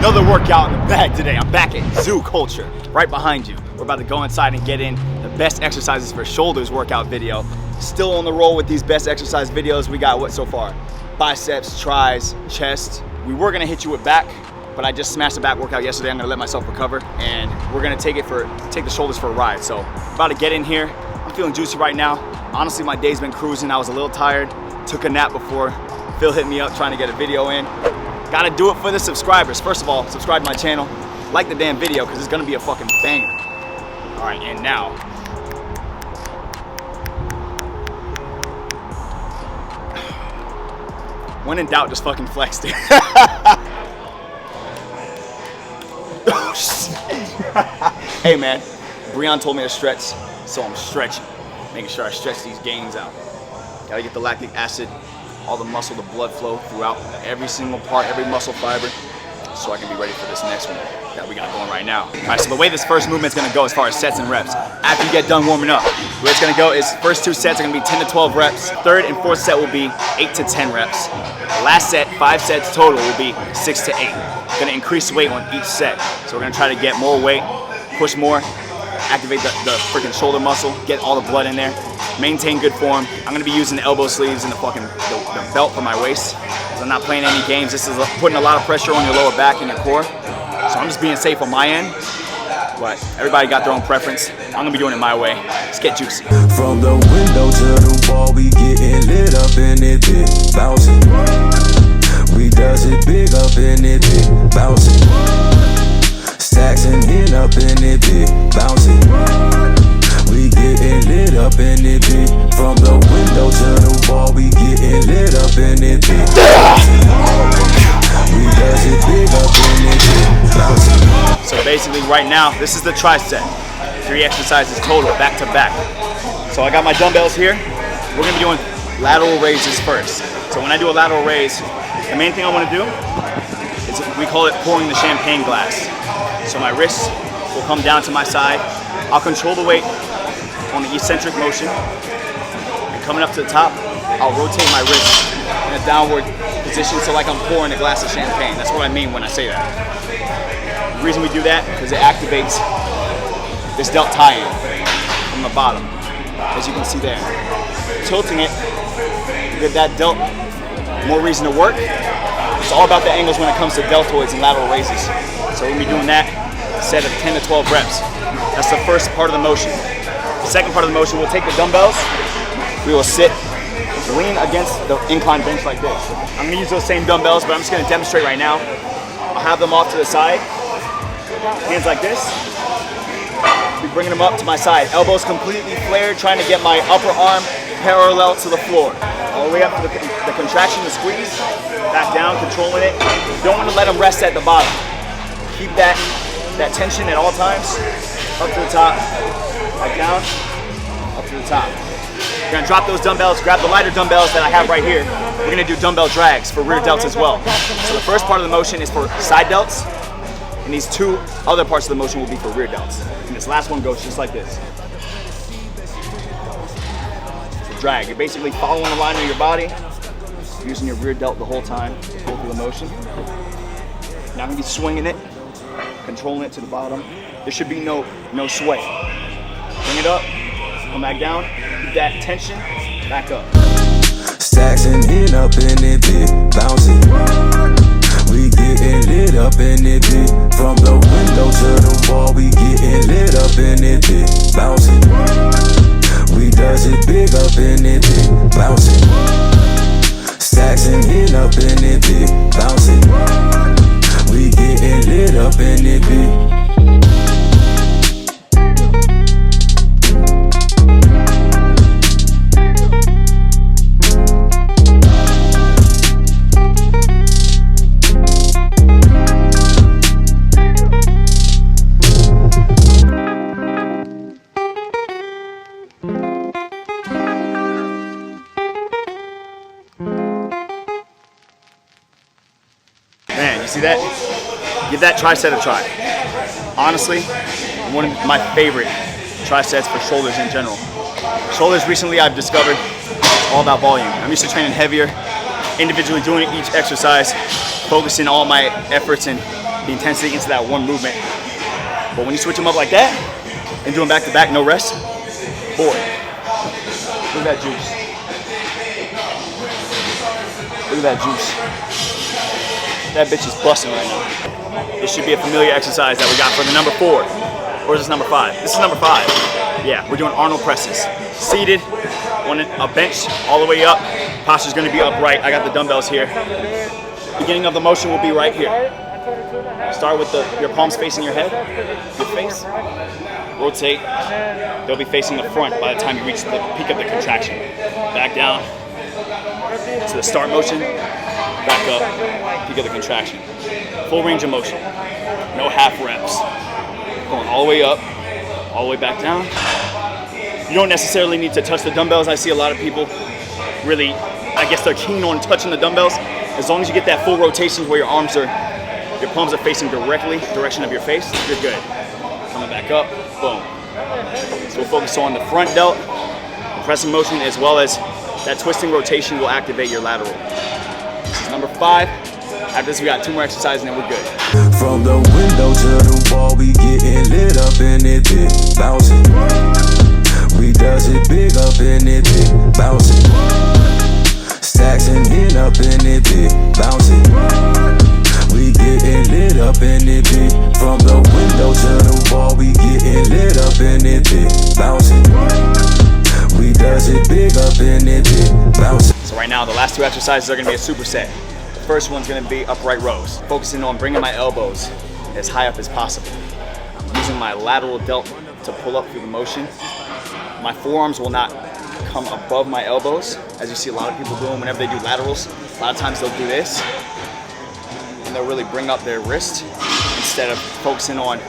Another workout in the bag today. I'm back at Zoo Culture, right behind you. We're about to go inside and get in the best exercises for shoulders workout video. Still on the roll with these best exercise videos. We got what so far? Biceps, tris, chest. We were gonna hit you with back, but I just smashed the back workout yesterday. I'm gonna let myself recover, and we're gonna take the shoulders for a ride. So about to get in here. I'm feeling juicy right now. Honestly, my day's been cruising. I was a little tired. Took a nap before Phil hit me up trying to get a video in. Gotta do it for the subscribers. First of all, subscribe to my channel, like the damn video, because it's gonna be a fucking banger. All right, and now, when in doubt, just fucking flex, dude. Hey man, Breon told me to stretch, so I'm stretching. Making sure I stretch these gains out. Gotta get the lactic acid, all the muscle, the blood flow throughout every single part, every muscle fiber, so I can be ready for this next one that we got going right now. All right, so the way this first movement's gonna go as far as sets and reps, after you get done warming up, the way it's gonna go is first 2 sets are gonna be 10 to 12 reps. Third and fourth set will be 8 to 10 reps. The last set, 5 sets total, will be 6 to 8. Gonna increase weight on each set. So we're gonna try to get more weight, push more, activate the freaking shoulder muscle, get all the blood in there, maintain good form. I'm gonna be using the elbow sleeves and the belt for my waist. So I'm not playing any games. This is putting a lot of pressure on your lower back and your core. So I'm just being safe on my end. But everybody got their own preference. I'm gonna be doing it my way. Let's get juicy. From the window to the wall, we getting lit up in it, big bouncing. We does it big up in it, big bouncing. Stacks and in up in it, big bouncing. We getting lit up in it, big. From the window to the wall, we getting lit up in it, big bouncing. We does it big up in it, big bouncing. So basically right now, this is the tricep. 3 exercises total, back to back. So I got my dumbbells here. We're gonna be doing lateral raises first. So when I do a lateral raise, the main thing I wanna do is, we call it pouring the champagne glass. So my wrists will come down to my side. I'll control the weight on the eccentric motion. And coming up to the top, I'll rotate my wrist in a downward position, so like I'm pouring a glass of champagne. That's what I mean when I say that. The reason we do that is because it activates this deltoid from the bottom, as you can see there. Tilting it, give that delt more reason to work. It's all about the angles when it comes to deltoids and lateral raises. So we'll be doing that set of 10 to 12 reps. That's the first part of the motion. The second part of the motion, we'll take the dumbbells, we will sit, lean against the incline bench like this. I'm gonna use those same dumbbells, but I'm just gonna demonstrate right now. I'll have them off to the side, hands like this. Be bringing them up to my side, elbows completely flared, trying to get my upper arm parallel to the floor. All the way up to the contraction, the squeeze, back down, controlling it. You don't want to let them rest at the bottom. Keep that tension at all times. Up to the top, back down, up to the top. You're gonna drop those dumbbells, grab the lighter dumbbells that I have right here. We're gonna do dumbbell drags for rear delts as well. So the first part of the motion is for side delts, and these 2 other parts of the motion will be for rear delts. And this last one goes just like this. Drag. You're basically following the line of your body, using your rear delt the whole time to go through the motion. Now I'm gonna be swinging it, controlling it to the bottom. There should be no sway. Bring it up, come back down, keep that tension, back up. Stacks and in up in it, big bouncing. We getting lit up in it, big. From the window to the wall, we getting lit up in it, big bouncing. We does it big up in it, big bouncing. Stacks and in up in it, big bouncing. We getting lit up in it, big. Man, you see that? Give that tricep a try. Honestly, one of my favorite triceps for shoulders in general. Shoulders recently I've discovered all about volume. I'm used to training heavier, individually doing each exercise, focusing all my efforts and the intensity into that one movement. But when you switch them up like that and do them back to back, no rest, boy, look at that juice. Look at that juice. That bitch is busting right now. This should be a familiar exercise that we got for the number 4. Or is this number 5? This is number 5. Yeah, we're doing Arnold presses. Seated on a bench all the way up. Posture's gonna be upright. I got the dumbbells here. Beginning of the motion will be right here. Start with your palms facing your head, your face. Rotate. They'll be facing the front by the time you reach the peak of the contraction. Back down to the start motion. Back up, peak of the contraction. Full range of motion. No half reps. Going all the way up, all the way back down. You don't necessarily need to touch the dumbbells. I see a lot of people really, I guess they're keen on touching the dumbbells. As long as you get that full rotation where your palms are facing direction of your face, you're good. Coming back up, boom. So we'll focus on the front delt, the pressing motion, as well as that twisting rotation will activate your lateral. This is number 5. After this, we got 2 more exercises and then we're good. From the window to the wall, we getting lit up in it, big bouncing. We does it big up in it, big bouncing. Stacks and in up in it, big bouncing. We getting lit up in it, big. From the window to the wall, we getting lit up in it, big bouncing. We does it big up in it, big bouncing. So right now, the last 2 exercises are gonna be a superset. The first one's gonna be upright rows, focusing on bringing my elbows as high up as possible. I'm using my lateral delt to pull up through the motion. My forearms will not come above my elbows, as you see a lot of people doing whenever they do laterals. A lot of times they'll do this, and they'll really bring up their wrist instead of focusing on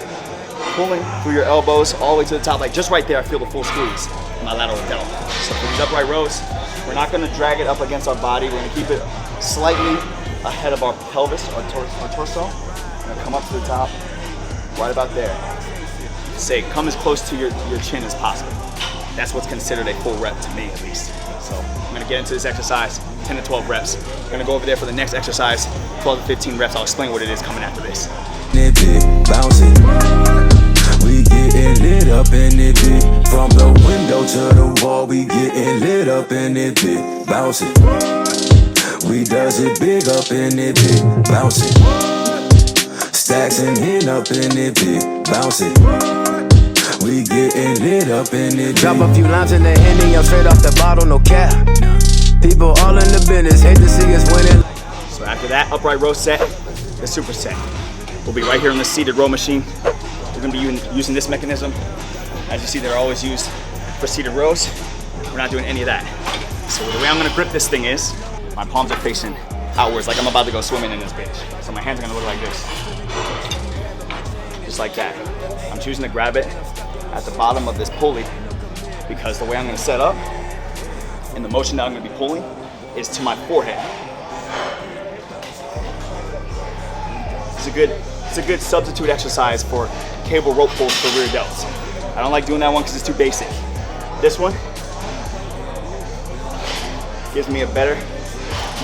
pulling through your elbows all the way to the top. Like just right there, I feel the full squeeze in my lateral delt. So for these upright rows, we're not gonna drag it up against our body. We're gonna keep it slightly ahead of our pelvis, our torso. We're gonna come up to the top, right about there. Say, come as close to your chin as possible. That's what's considered a full rep to me, at least. So I'm gonna get into this exercise, 10 to 12 reps. We're gonna go over there for the next exercise, 12 to 15 reps. I'll explain what it is coming after this. Bouncing. We getting lit up in it, big. From the window to the wall, we getting lit up in it, big. Bouncing. We does it big up in it, big. Bouncing. Stacks and in up in it, big. Bouncing. We getting lit up in it. Drop a few lines in the Henny, I'm straight off the bottle, no cap. People all in the business, hate to see us winning. So after that upright row set, the superset. We'll be right here on the seated row machine. We're gonna be using this mechanism. As you see, they're always used for seated rows. We're not doing any of that. So the way I'm gonna grip this thing is, my palms are facing outwards like I'm about to go swimming in this bitch. So my hands are gonna look like this. Just like that. I'm choosing to grab it at the bottom of this pulley because the way I'm gonna set up and the motion that I'm gonna be pulling is to my forehead. It's a good substitute exercise for cable rope pulls for rear delts. I don't like doing that one because it's too basic. This one gives me a better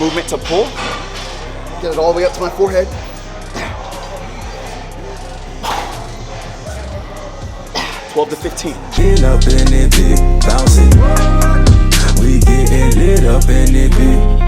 movement to pull. Get it all the way up to my forehead. To 15. Get up in it, big. Bouncing. We getting lit up in it, big.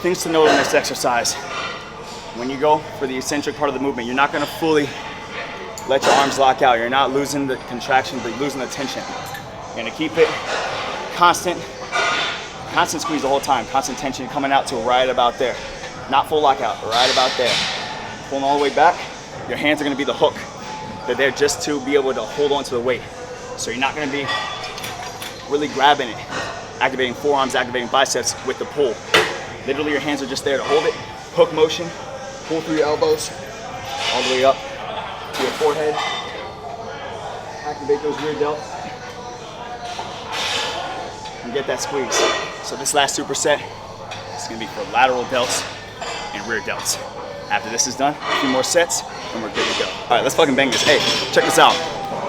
Things to note in this exercise. When you go for the eccentric part of the movement, you're not gonna fully let your arms lock out. You're not losing the contraction, but losing the tension. You're gonna keep it constant squeeze the whole time, constant tension coming out to right about there. Not full lockout, right about there. Pulling all the way back, your hands are gonna be the hook. They're there just to be able to hold on to the weight. So you're not gonna be really grabbing it, activating forearms, activating biceps with the pull. Literally your hands are just there to hold it. Hook motion, pull through your elbows, all the way up to your forehead. Activate those rear delts. and get that squeeze. So this last superset is gonna be for lateral delts and rear delts. After this is done, a few more sets, and we're good to go. All right, let's fucking bang this. Hey, check this out.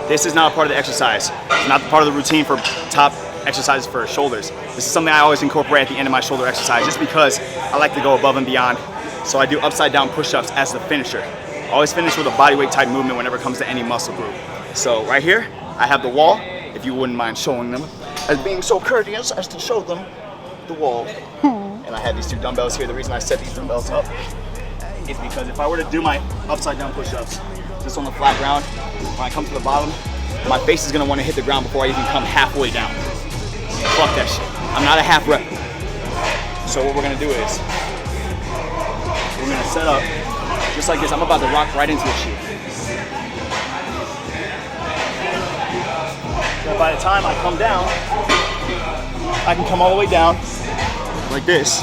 This is not a part of the exercise. It's not part of the routine for top exercises for shoulders. This is something I always incorporate at the end of my shoulder exercise just because I like to go above and beyond. So I do upside down push-ups as the finisher. I always finish with a bodyweight type movement whenever it comes to any muscle group. So right here, I have the wall, if you wouldn't mind showing them, as being so courteous as to show them the wall. And I have these two dumbbells here. The reason I set these dumbbells up is because if I were to do my upside down push-ups just on the flat ground, when I come to the bottom, my face is gonna wanna hit the ground before I even come halfway down. Fuck that shit. I'm not a half rep. So what we're gonna do is, we're gonna set up just like this. I'm about to rock right into this shit. So by the time I come down, I can come all the way down like this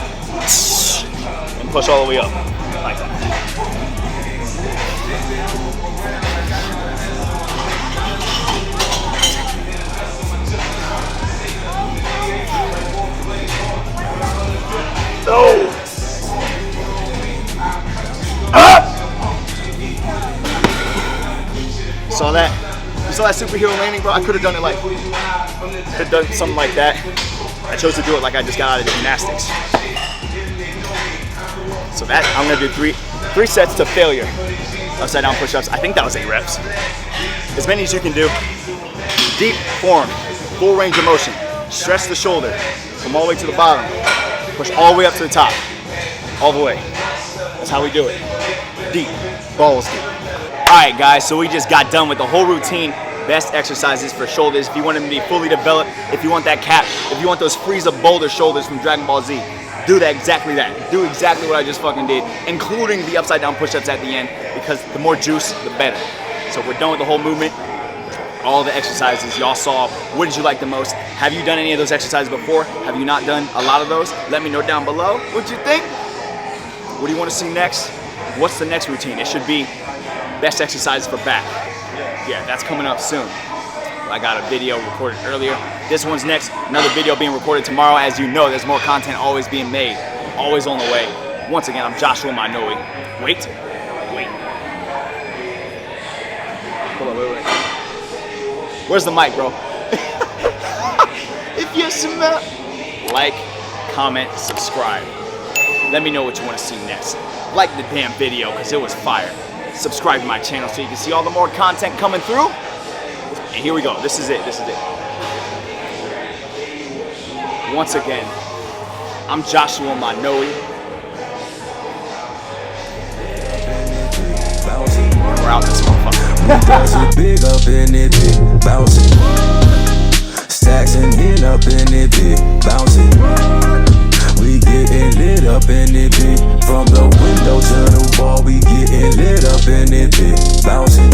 and push all the way up like that. No! Saw that? You saw that superhero landing, bro? I could have done it like, could have done something like that. I chose to do it like I just got out of gymnastics. So that, I'm gonna do three sets to failure. Upside down push-ups. I think that was 8 reps. As many as you can do. Deep form, full range of motion. Stretch the shoulder, come all the way to the bottom. Push all the way up to the top, all the way. That's how we do it. Deep, balls deep. All right, guys, so we just got done with the whole routine. Best exercises for shoulders. If you want them to be fully developed, if you want that cap, if you want those Frieza Boulder shoulders from Dragon Ball Z, do that exactly that. Do exactly what I just fucking did, including the upside down push-ups at the end, because the more juice, the better. So we're done with the whole movement. All the exercises y'all saw. What did you like the most? Have you done any of those exercises before? Have you not done a lot of those? Let me know down below. What'd you think? What do you want to see next? What's the next routine? It should be best exercises for back. Yeah, that's coming up soon. I got a video recorded earlier. This one's next. Another video being recorded tomorrow. As you know, there's more content always being made. Always on the way. Once again, I'm Joshua Manoi. Wait. Hold on, wait. Where's the mic, bro? If you smell, like, comment, subscribe. Let me know what you want to see next. Like the damn video, because it was fire. Subscribe to my channel so you can see all the more content coming through. And here we go. This is it. Once again, I'm Joshua Manoi. We're out this motherfucker. Big up in it, big bouncing. Stacks and hit up in it, big bouncing. We getting lit up in it, big. From the window to the wall, we getting lit up in it, big bouncing.